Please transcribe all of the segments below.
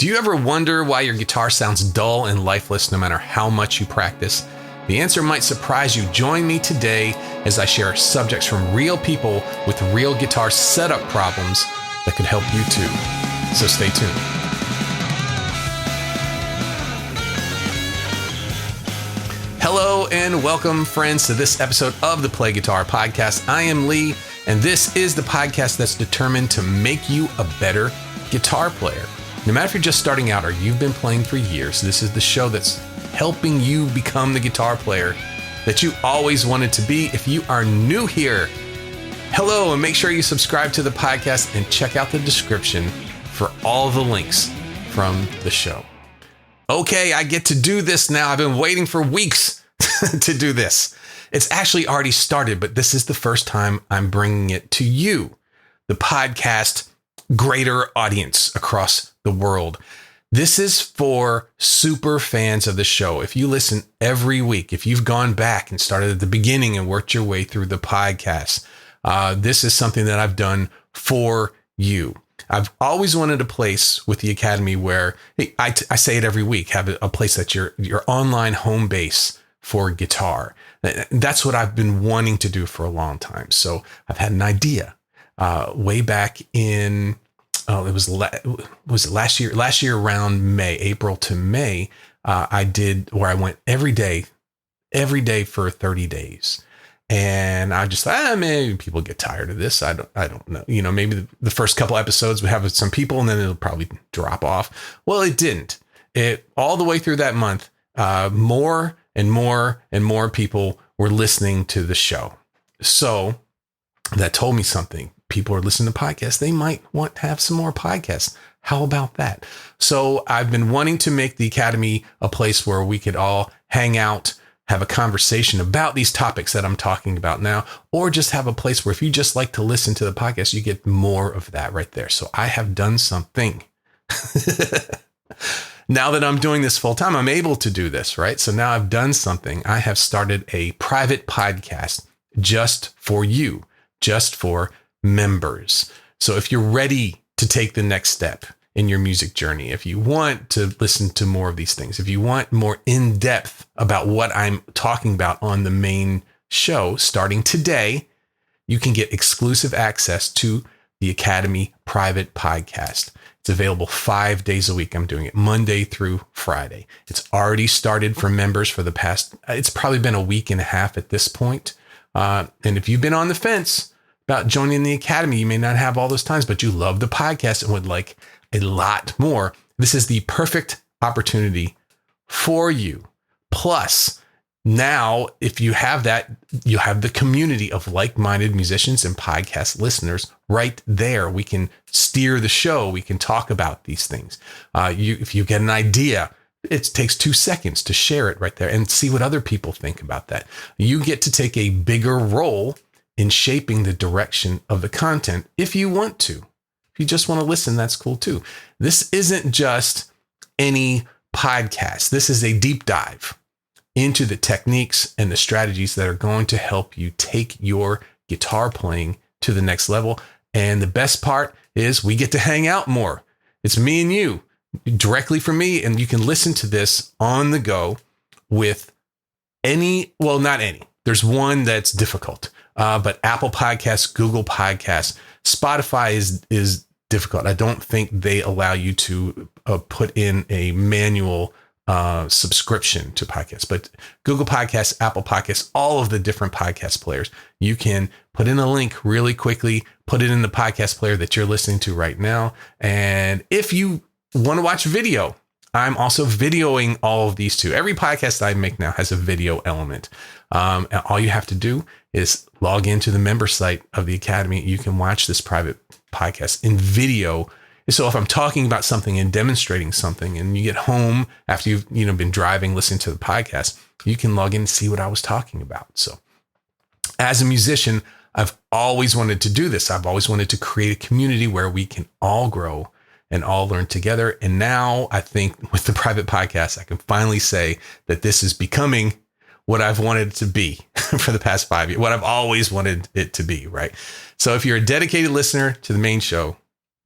Do you ever wonder why your guitar sounds dull and lifeless no matter how much you practice? The answer might surprise you. Join me today as I share subjects from real people with real guitar setup problems that could help you too. So stay tuned. Hello and welcome, friends, to this episode of the Play Guitar Podcast. I am Lee, and this is the podcast that's determined to make you a better guitar player. No matter if you're just starting out or you've been playing for years, this is the show that's helping you become the guitar player that you always wanted to be. If you are new here, hello, and make sure you subscribe to the podcast and check out the description for all the links from the show. Okay, I get to do this now. I've been waiting for weeks to do this. It's actually already started, but this is the first time I'm bringing it to you, the podcast greater audience across the world. This is for super fans of the show. If you listen every week, if you've gone back and started at the beginning and worked your way through the podcast, this is something that I've done for you. I've always wanted a place with the Academy where, hey, I say it every week, have a place that's your online home base for guitar. That's what I've been wanting to do for a long time. So I've had an idea way back in, was it last year? Last year around April to May, I did where I went every day for 30 days. And I just thought, maybe people get tired of this. I don't know. You know, maybe the first couple episodes we have with some people and then it'll probably drop off. Well, it didn't. It all the way through that month, more and more and more people were listening to the show. So that told me something. People are listening to podcasts. They might want to have some more podcasts. How about that? So I've been wanting to make the Academy a place where we could all hang out, have a conversation about these topics that I'm talking about now, or just have a place where if you just like to listen to the podcast, you get more of that right there. So I have done something. Now that I'm doing this full time, I'm able to do this, right? So now I've done something. I have started a private podcast just for you, just for members. So if you're ready to take the next step in your music journey, if you want to listen to more of these things, if you want more in depth about what I'm talking about on the main show, starting today, you can get exclusive access to the Academy private podcast. It's available 5 days a week. I'm doing it Monday through Friday. It's already started for members for the past, it's probably been a week and a half at this point. And if you've been on the fence about joining the Academy, you may not have all those times, but you love the podcast and would like a lot more. This is the perfect opportunity for you. Plus, now, if you have that, you have the community of like-minded musicians and podcast listeners right there. We can steer the show. We can talk about these things. If you get an idea, it takes 2 seconds to share it right there and see what other people think about that. You get to take a bigger role in shaping the direction of the content if you want to. If you just want to listen, that's cool too. This isn't just any podcast. This is a deep dive into the techniques and the strategies that are going to help you take your guitar playing to the next level. And the best part is we get to hang out more. It's me and you directly from me. And you can listen to this on the go with not any. There's one that's difficult. But Apple Podcasts, Google Podcasts, Spotify is difficult. I don't think they allow you to put in a manual subscription to podcasts. But Google Podcasts, Apple Podcasts, all of the different podcast players, you can put in a link really quickly, put it in the podcast player that you're listening to right now. And if you want to watch video, I'm also videoing all of these too. Every podcast I make now has a video element. All you have to do is log into the member site of the Academy. You can watch this private podcast in video. So if I'm talking about something and demonstrating something and you get home after you've been driving, listening to the podcast, you can log in and see what I was talking about. So as a musician, I've always wanted to do this. I've always wanted to create a community where we can all grow and all learn together. And now I think with the private podcast, I can finally say that this is becoming what I've wanted it to be for the past 5 years, what I've always wanted it to be, right? So if you're a dedicated listener to the main show,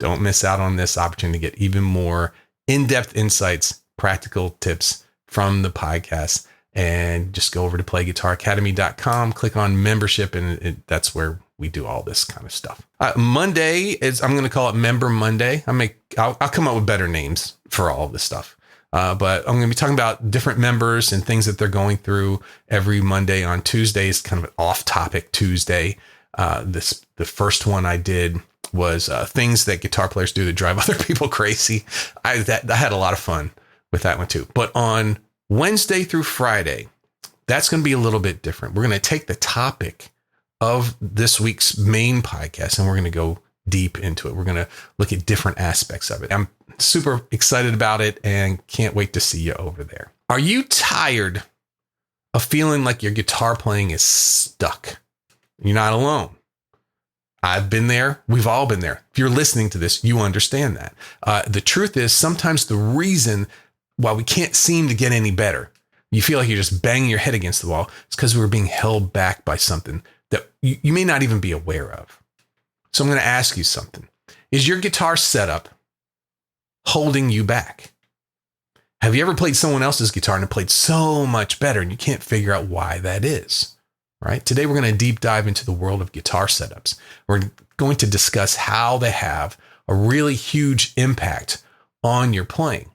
don't miss out on this opportunity to get even more in-depth insights, practical tips from the podcast. And just go over to playguitaracademy.com, click on membership, and that's where we do all this kind of stuff. Monday is, I'm going to call it Member Monday. I'll come up with better names for all of this stuff. But I'm going to be talking about different members and things that they're going through every Monday. On Tuesdays, kind of an off-topic Tuesday. The first one I did was things that guitar players do to drive other people crazy. I had a lot of fun with that one too. But on Wednesday through Friday, that's going to be a little bit different. We're going to take the topic of this week's main podcast and we're going to go deep into it. We're going to look at different aspects of it. I'm super excited about it and can't wait to see you over there. Are you tired of feeling like your guitar playing is stuck? You're not alone. I've been there. We've all been there. If you're listening to this, you understand that. The truth is sometimes the reason why we can't seem to get any better, you feel like you're just banging your head against the wall, it's because we're being held back by something that you may not even be aware of. So I'm going to ask you something. Is your guitar setup holding you back? Have you ever played someone else's guitar and it played so much better and you can't figure out why that is? Right? Today, we're going to deep dive into the world of guitar setups. We're going to discuss how they have a really huge impact on your playing.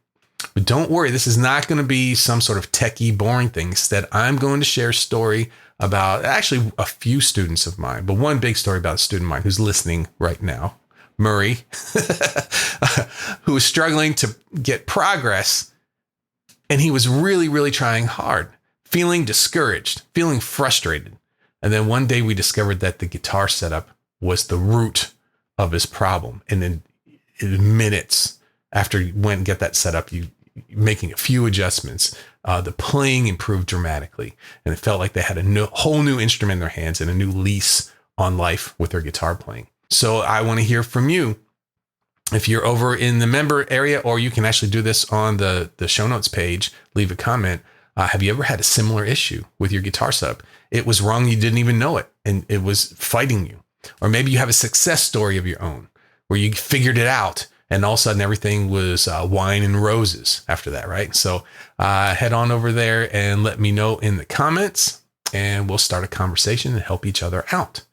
But don't worry, this is not going to be some sort of techie, boring thing. Instead, I'm going to share a story about actually a few students of mine, but one big story about a student of mine who's listening right now, Murray, who was struggling to get progress. And he was really, really trying hard, feeling discouraged, feeling frustrated. And then one day we discovered that the guitar setup was the root of his problem. And then in minutes after you went and get that set up, you making a few adjustments, the playing improved dramatically. And it felt like they had a whole new instrument in their hands and a new lease on life with their guitar playing. So I want to hear from you. If you're over in the member area, or you can actually do this on the show notes page, leave a comment. Have you ever had a similar issue with your guitar setup? It was wrong. You didn't even know it. And it was fighting you. Or maybe you have a success story of your own where you figured it out and all of a sudden everything was wine and roses after that, right? So head on over there and let me know in the comments and we'll start a conversation and help each other out.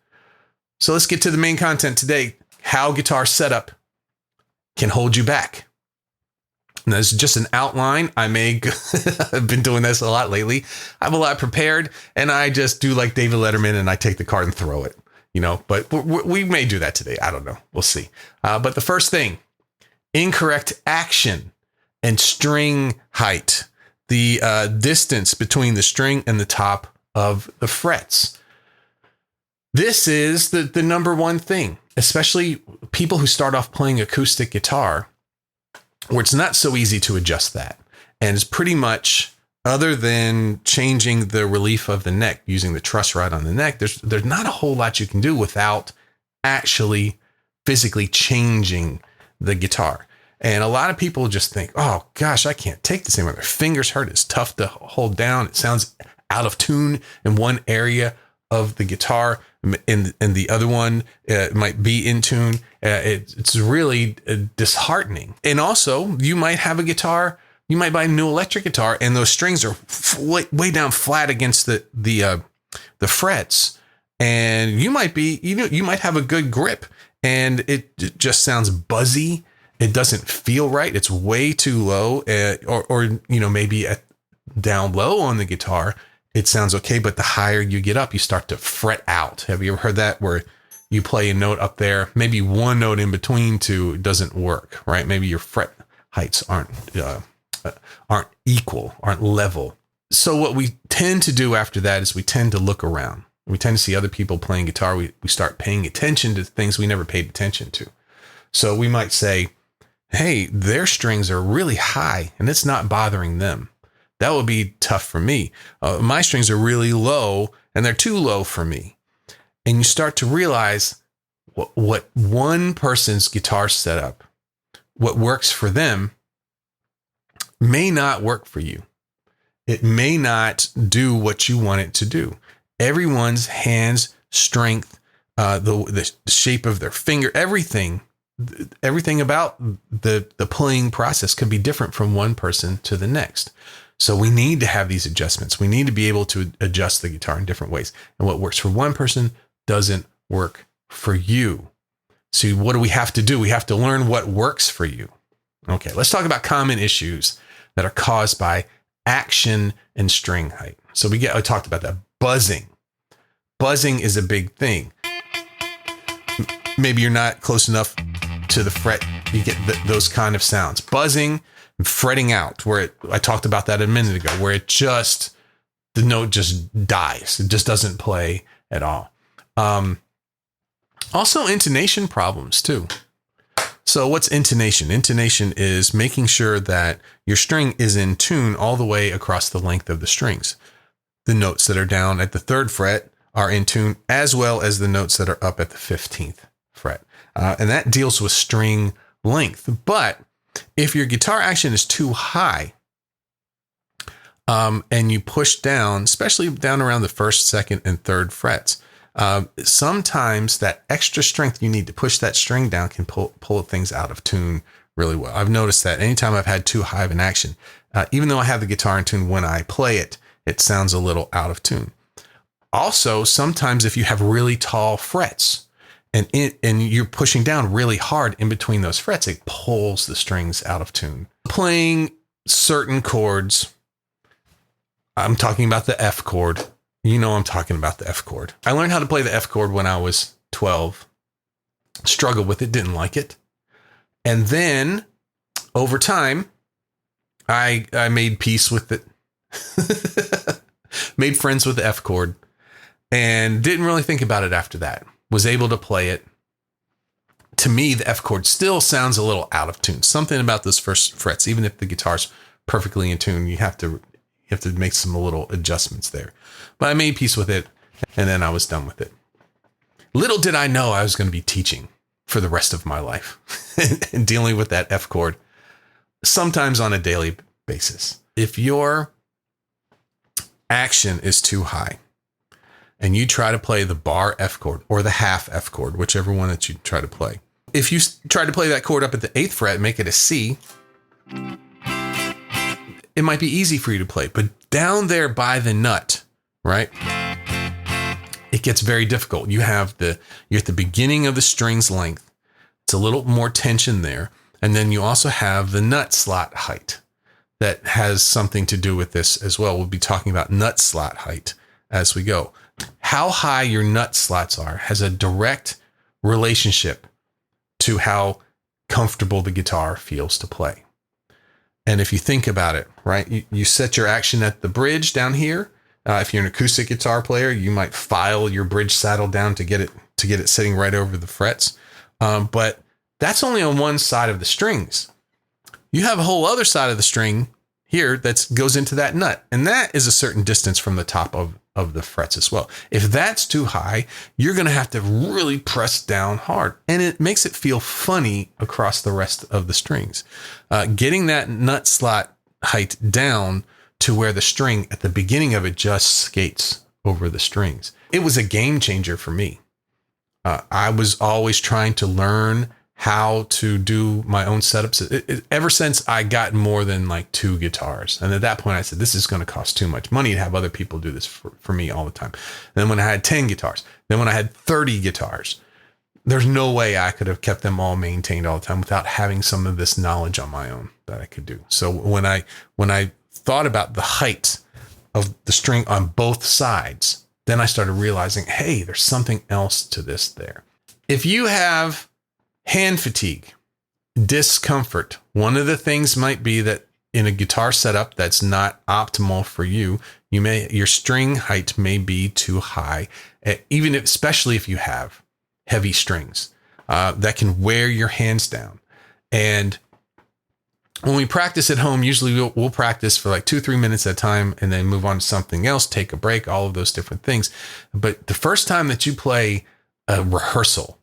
So let's get to the main content today. How guitar setup can hold you back. Now, this is just an outline. I've been doing this a lot lately. I have a lot prepared and I just do like David Letterman and I take the card and throw it, but we may do that today. I don't know. We'll see. But the first thing, incorrect action and string height, the distance between the string and the top of the frets. This is the number one thing, especially people who start off playing acoustic guitar, where it's not so easy to adjust that. And it's pretty much, other than changing the relief of the neck, using the truss rod on the neck, there's not a whole lot you can do without actually physically changing the guitar. And a lot of people just think, oh gosh, I can't take this anymore. Their fingers hurt. It's tough to hold down. It sounds out of tune in one area of the guitar, and the other one might be in tune. It's really disheartening. And also, you might have a guitar, you might buy a new electric guitar, and those strings are way down flat against the frets, and you might have a good grip, and it just sounds buzzy. It doesn't feel right. It's way too low, or maybe down low on the guitar. It sounds okay, but the higher you get up, you start to fret out. Have you ever heard that, where you play a note up there, maybe one note in between two doesn't work, right? Maybe your fret heights aren't equal, aren't level. So what we tend to do after that is we tend to look around. We tend to see other people playing guitar. We start paying attention to things we never paid attention to. So we might say, hey, their strings are really high and it's not bothering them. That would be tough for me. My strings are really low and they're too low for me. And you start to realize what one person's guitar setup, what works for them, may not work for you. It may not do what you want it to do. Everyone's hands, strength, the shape of their finger, everything everything about the playing process can be different from one person to the next. So we need to have these adjustments. We need to be able to adjust the guitar in different ways. And what works for one person doesn't work for you. So what do we have to do? We have to learn what works for you. Okay, let's talk about common issues that are caused by action and string height. So I talked about that. Buzzing. Buzzing is a big thing. Maybe you're not close enough to the fret. You get those kind of sounds. Buzzing, fretting out, I talked about that a minute ago, where the note just dies. It just doesn't play at all. Also intonation problems too. So what's intonation? Intonation is making sure that your string is in tune all the way across the length of the strings. The notes that are down at the 3rd fret are in tune, as well as the notes that are up at the 15th fret. And that deals with string length. But if your guitar action is too high, and you push down, especially down around the 1st, 2nd, and 3rd frets, sometimes that extra strength you need to push that string down can pull things out of tune really well. I've noticed that anytime I've had too high of an action, even though I have the guitar in tune, when I play it, it sounds a little out of tune. Also, sometimes if you have really tall frets and you're pushing down really hard in between those frets, it pulls the strings out of tune. Playing certain chords, I'm talking about the F chord. You know I'm talking about the F chord. I learned how to play the F chord when I was 12. Struggled with it, didn't like it. And then over time, I made peace with it. Made friends with the F chord and didn't really think about it after that. Was able to play it. To me, the F chord still sounds a little out of tune. Something about those first frets, even if the guitar's perfectly in tune, you have to make some little adjustments there. But I made peace with it, and then I was done with it. Little did I know I was going to be teaching for the rest of my life and dealing with that F chord, sometimes on a daily basis. If your action is too high and you try to play the bar F chord or the half F chord, whichever one that you try to play, if you try to play that chord up at the 8th fret, make it a C, it might be easy for you to play, but down there by the nut, right? It gets very difficult. You're at the beginning of the string's length. It's a little more tension there. And then you also have the nut slot height that has something to do with this as well. We'll be talking about nut slot height as we go. How high your nut slots are has a direct relationship to how comfortable the guitar feels to play. And if you think about it, right, you set your action at the bridge down here. If you're an acoustic guitar player, you might file your bridge saddle down to get it sitting right over the frets. But that's only on one side of the strings. You have a whole other side of the string here that goes into that nut. And that is a certain distance from the top of the frets as well. If that's too high, you're going to have to really press down hard. And it makes it feel funny across the rest of the strings. Getting that nut slot height down to where the string at the beginning of it just skates over the strings. It was a game changer for me. I was always trying to learn how to do my own setups. Ever since I got more than like 2 guitars. And at that point I said, this is going to cost too much money to have other people do this for me all the time. And then when I had 10 guitars, then when I had 30 guitars, there's no way I could have kept them all maintained all the time without having some of this knowledge on my own that I could do. So when I thought about the height of the string on both sides, then I started realizing, hey, there's something else to this there. If you have hand fatigue, discomfort, one of the things might be that in a guitar setup that's not optimal for you, your string height may be too high, especially if you have heavy strings that can wear your hands down. And when we practice at home, usually we'll practice for like 2-3 minutes at a time and then move on to something else, take a break, all of those different things. But the first time that you play a rehearsal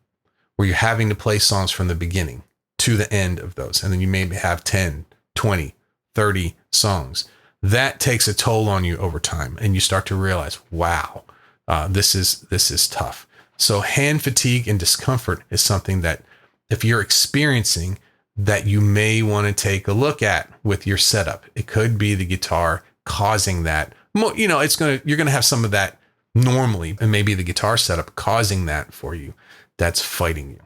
where you're having to play songs from the beginning to the end of those, and then you maybe have 10, 20, 30 songs, that takes a toll on you over time. And you start to realize, wow, this is tough. So hand fatigue and discomfort is something that if you're experiencing that you may want to take a look at with your setup. It could be the guitar causing that. You know, you're going to have some of that normally, and maybe the guitar setup causing that for you. That's fighting you.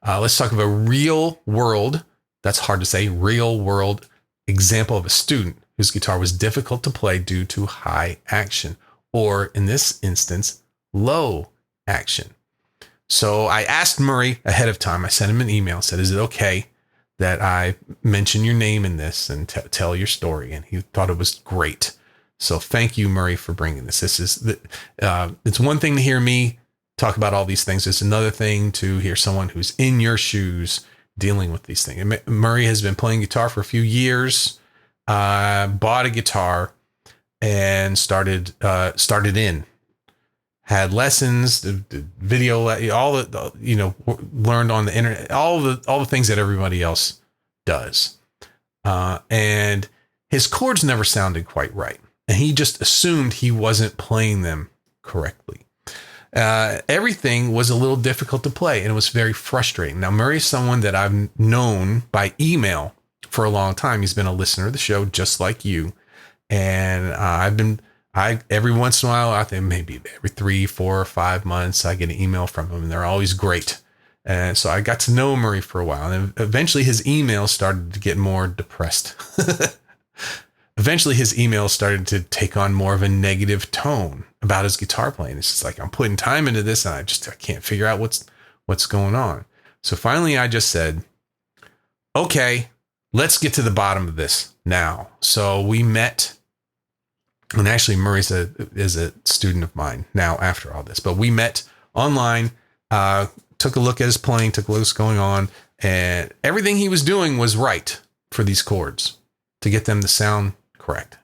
Let's talk of a real world. That's hard to say. Real world example of a student whose guitar was difficult to play due to high action, or in this instance, low action. So I asked Murray ahead of time. I sent him an email, said, is it okay that I mention your name in this and tell your story? And he thought it was great. So thank you, Murray, for bringing this. It's one thing to hear me talk about all these things. It's another thing to hear someone who's in your shoes dealing with these things. And Murray has been playing guitar for a few years, bought a guitar and started in. Had lessons, the video, all the, learned on the internet, all the things that everybody else does. And his chords never sounded quite right. And he just assumed he wasn't playing them correctly. Everything was a little difficult to play, and it was very frustrating. Now, Murray's someone that I've known by email for a long time. He's been a listener of the show, just like you. And every once in a while, I think maybe every 3, 4, or 5 months, I get an email from him, and they're always great. And so I got to know Murray for a while, and eventually his emails started to get more depressed. Eventually his emails started to take on more of a negative tone about his guitar playing. It's just like, I'm putting time into this, and I can't figure out what's going on. So finally I just said, okay, let's get to the bottom of this now. So we met. And actually, Murray is a student of mine now after all this. But we met online, took a look at his playing, took a look at what's going on, and everything he was doing was right for these chords to get them to sound correct.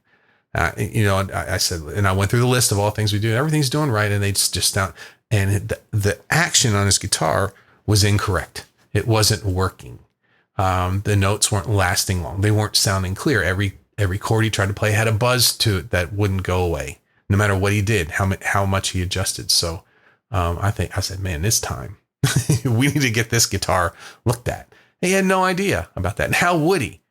I said, and I went through the list of all things we do. Everything's doing right, and they just sound. And the action on his guitar was incorrect. It wasn't working. The notes weren't lasting long. They weren't sounding clear. Every chord he tried to play had a buzz to it that wouldn't go away, no matter what he did, how much he adjusted. So I said, man, it's time. We need to get this guitar looked at. He had no idea about that. And how would he?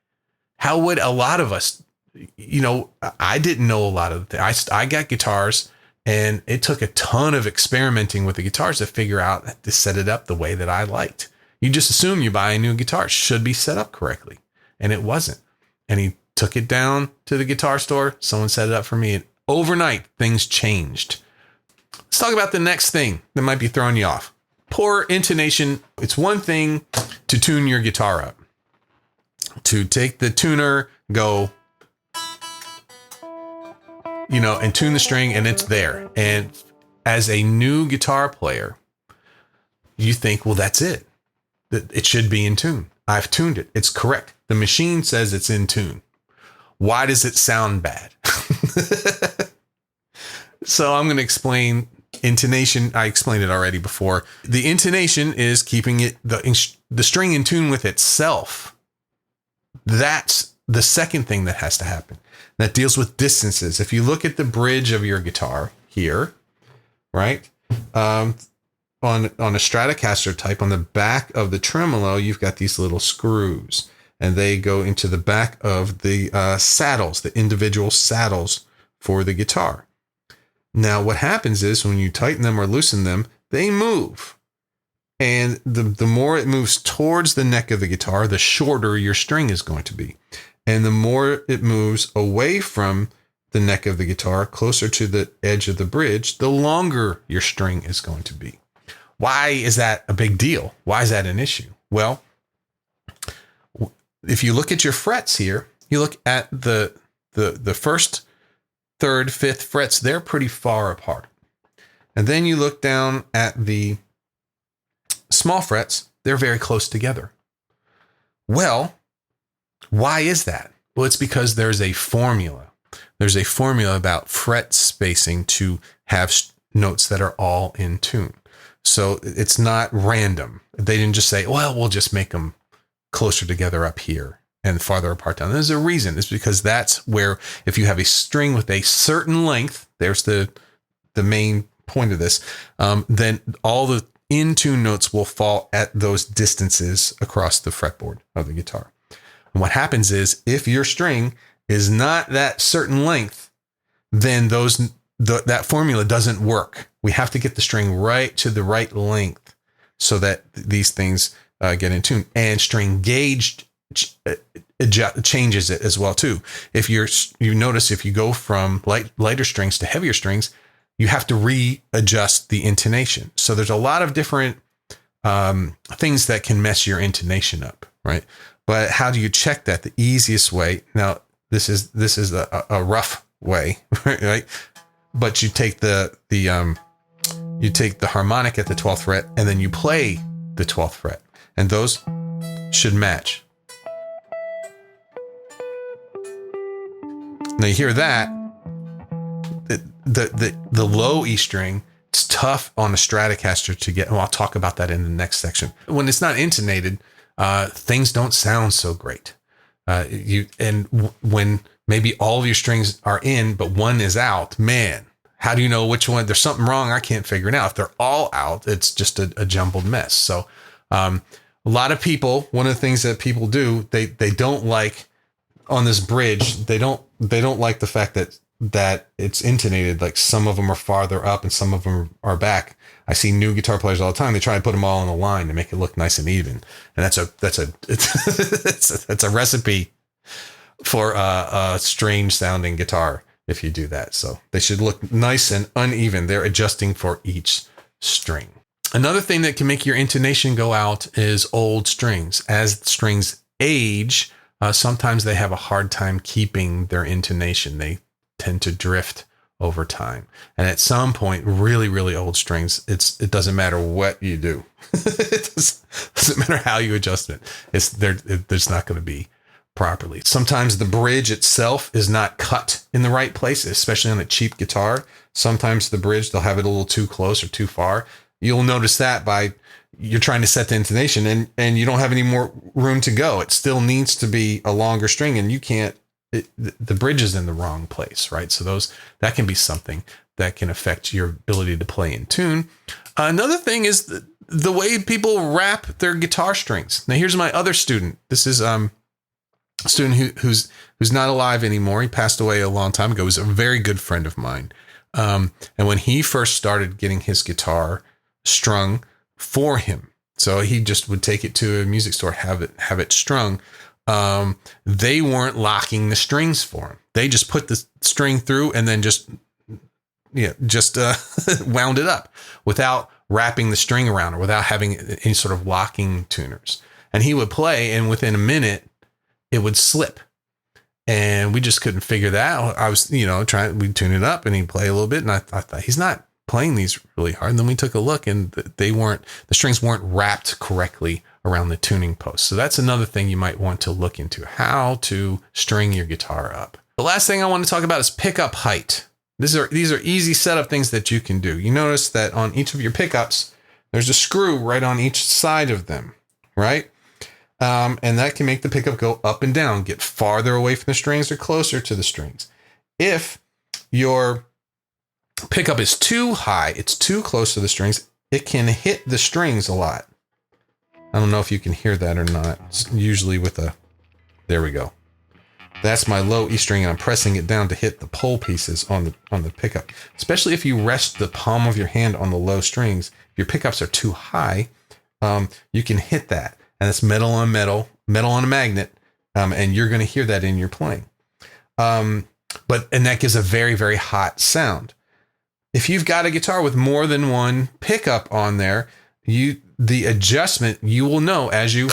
How would a lot of us, I didn't know a lot of the things. I got guitars, and it took a ton of experimenting with the guitars to figure out to set it up the way that I liked. You just assume you buy a new guitar, it should be set up correctly. And it wasn't. And he took it down to the guitar store. Someone set it up for me, and overnight things changed. Let's talk about the next thing that might be throwing you off. Poor intonation. It's one thing to tune your guitar up, to take the tuner, go, and tune the string, and it's there. And as a new guitar player, you think, well, that's it. It should be in tune. I've tuned it. It's correct. The machine says it's in tune. Why does it sound bad? So I'm going to explain intonation. I explained it already before. The intonation is keeping the string in tune with itself. That's the second thing that has to happen. That deals with distances. If you look at the bridge of your guitar here, right? On a Stratocaster type, on the back of the tremolo, you've got these little screws, and they go into the back of the saddles, the individual saddles for the guitar. Now, what happens is when you tighten them or loosen them, they move. And the more it moves towards the neck of the guitar, the shorter your string is going to be. And the more it moves away from the neck of the guitar, closer to the edge of the bridge, the longer your string is going to be. Why is that a big deal? Why is that an issue? Well, if you look at your frets here, you look at the first, third, fifth frets, they're pretty far apart. And then you look down at the small frets, they're very close together. Well, why is that? Well, it's because there's a formula. There's a formula about fret spacing to have notes that are all in tune. So it's not random. They didn't just say, well, we'll just make them closer together up here and farther apart down. There's a reason. It's because that's where, if you have a string with a certain length, there's the main point of this, then all the in tune notes will fall at those distances across the fretboard of the guitar. And what happens is if your string is not that certain length, then that formula doesn't work. We have to get the string right to the right length so that these things get in tune. And string gauge changes it as well too. If you notice, if you go from lighter strings to heavier strings, you have to readjust the intonation. So there's a lot of different things that can mess your intonation up, right? But how do you check that? The easiest way. Now, this is a rough way, right? But you take the harmonic at the 12th fret, and then you play the 12th fret, and those should match. Now you hear that, the low E string, it's tough on a Stratocaster to get. Well, I'll talk about that in the next section. When it's not intonated, things don't sound so great. When maybe all of your strings are in, but one is out, man, how do you know which one? There's something wrong. I can't figure it out. If they're all out, it's just a jumbled mess. So a lot of people, one of the things that people do, they don't like on this bridge, they don't like the fact that it's intonated. Like some of them are farther up and some of them are back. I see new guitar players all the time. They try to put them all on the line to make it look nice and even. And that's a recipe for a strange sounding guitar if you do that. So they should look nice and uneven. They're adjusting for each string. Another thing that can make your intonation go out is old strings. As strings age, sometimes they have a hard time keeping their intonation. They tend to drift over time. And at some point, really, really old strings, it doesn't matter what you do. It doesn't matter how you adjust it. There's not going to be properly. Sometimes the bridge itself is not cut in the right place, especially on a cheap guitar. Sometimes the bridge, they'll have it a little too close or too far. You'll notice that by you're trying to set the intonation and you don't have any more room to go. It still needs to be a longer string and you can't, the bridge is in the wrong place, right? So that can be something that can affect your ability to play in tune. Another thing is the way people wrap their guitar strings. Now here's my other student. This is a student who's not alive anymore. He passed away a long time ago. He was a very good friend of mine. And when he first started getting his guitar strung for him, so he just would take it to a music store, have it strung. They weren't locking the strings for him. They just put the string through and then just wound it up without wrapping the string around or without having any sort of locking tuners. And he would play, and within a minute, it would slip. And we just couldn't figure that out. I was, we'd tune it up and he'd play a little bit. And I thought he's not playing these really hard. And then we took a look and the strings weren't wrapped correctly around the tuning post. So that's another thing you might want to look into, how to string your guitar up. The last thing I want to talk about is pickup height. These are easy setup things that you can do. You notice that on each of your pickups, there's a screw right on each side of them, right? And that can make the pickup go up and down, get farther away from the strings or closer to the strings. If your pickup is too high, it's too close to the strings, it can hit the strings a lot. I don't know if you can hear that or not. It's usually there we go. That's my low E string, and I'm pressing it down to hit the pull pieces on the pickup. Especially if you rest the palm of your hand on the low strings. If your pickups are too high, you can hit that. And it's metal on metal on a magnet, and you're going to hear that in your playing. And that gives a very, very hot sound. If you've got a guitar with more than one pickup on there, the adjustment, you will know as you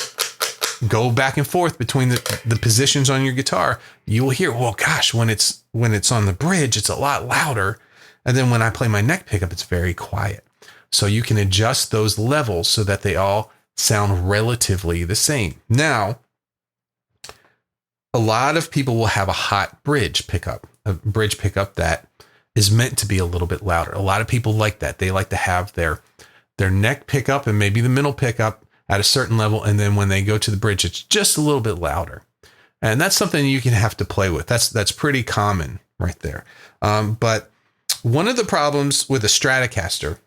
go back and forth between the positions on your guitar, you will hear, well, gosh, when it's on the bridge, it's a lot louder. And then when I play my neck pickup, it's very quiet. So you can adjust those levels so that they all sound relatively the same. Now, a lot of people will have a hot bridge pickup that is meant to be a little bit louder. A lot of people like that. They like to have their neck pickup and maybe the middle pickup at a certain level. And then when they go to the bridge, it's just a little bit louder. And that's something you can have to play with. That's pretty common right there. But one of the problems with a Stratocaster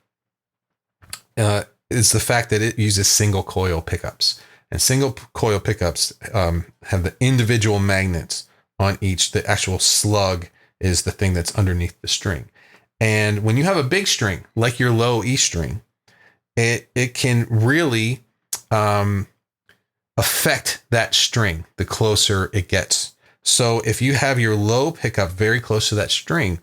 is the fact that it uses single coil pickups. And single coil pickups have the individual magnets on each. The actual slug is the thing that's underneath the string. And when you have a big string, like your low E string, it can really affect that string the closer it gets. So if you have your low pickup very close to that string,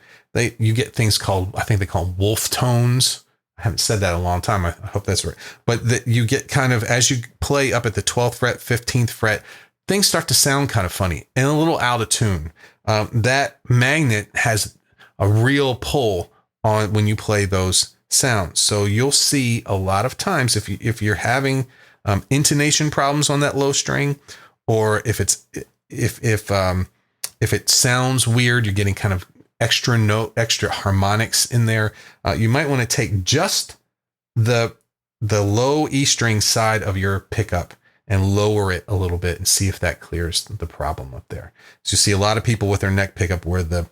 you get things called, I think they call wolf tones. I haven't said that in a long time. I hope that's right. But that you get kind of, as you play up at the 12th fret, 15th fret, things start to sound kind of funny and a little out of tune. That magnet has a real pull on when you play those sounds. So you'll see a lot of times if you're having intonation problems on that low string, or if it sounds weird, you're getting kind of extra harmonics in there, you might want to take just the low E string side of your pickup and lower it a little bit and see if that clears the problem up there. So you see a lot of people with their neck pickup where the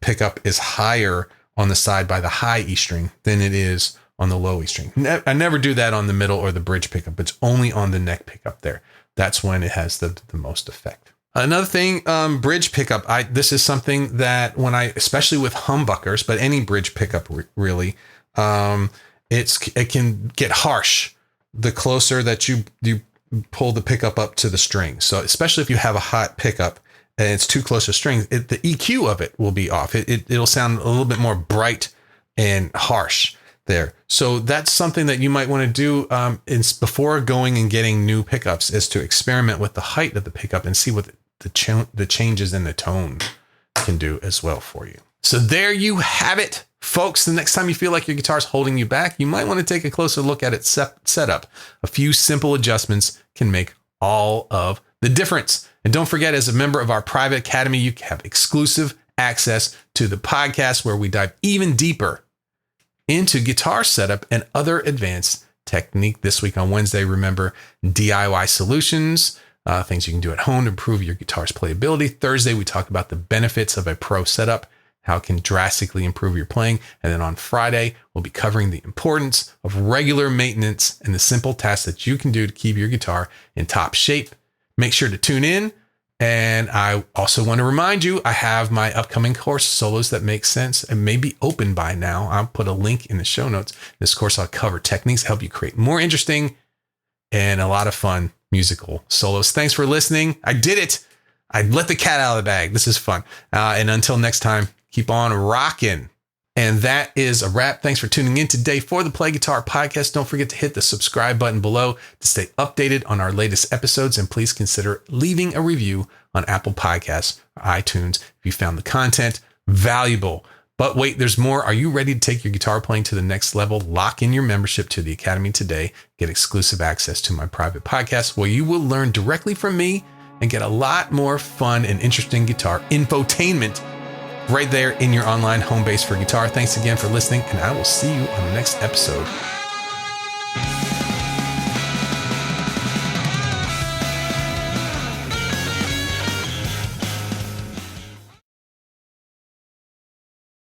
pickup is higher on the side by the high E string than it is on the low E string. I never do that on the middle or the bridge pickup. It's only on the neck pickup there. That's when it has the most effect. Another thing, bridge pickup. This is something that especially with humbuckers, but any bridge pickup really, it can get harsh the closer that you pull the pickup up to the string. So especially if you have a hot pickup and it's too close to strings, the EQ of it will be off. It'll sound a little bit more bright and harsh there. So that's something that you might want to do before going and getting new pickups, is to experiment with the height of the pickup and see what the changes in the tone can do as well for you. So there you have it, folks. The next time you feel like your guitar's holding you back, you might want to take a closer look at its setup. A few simple adjustments can make all of the difference. And don't forget, as a member of our private academy, you have exclusive access to the podcast where we dive even deeper into guitar setup and other advanced technique. This week on Wednesday, remember, DIY solutions, things you can do at home to improve your guitar's playability. Thursday, we talk about the benefits of a pro setup, how it can drastically improve your playing. And then on Friday, we'll be covering the importance of regular maintenance and the simple tasks that you can do to keep your guitar in top shape. Make sure to tune in. And I also want to remind you, I have my upcoming course, Solos That Make Sense, and may be open by now. I'll put a link in the show notes. This course, I'll cover techniques to help you create more interesting and a lot of fun musical solos. Thanks for listening. I did it. I let the cat out of the bag. This is fun. And until next time, keep on rocking. And that is a wrap. Thanks for tuning in today for the Play Guitar Podcast. Don't forget to hit the subscribe button below to stay updated on our latest episodes. And please consider leaving a review on Apple Podcasts or iTunes if you found the content valuable. But wait, there's more. Are you ready to take your guitar playing to the next level? Lock in your membership to the Academy today. Get exclusive access to my private podcast where you will learn directly from me and get a lot more fun and interesting guitar infotainment right there in your online home base for guitar. Thanks again for listening, and I will see you on the next episode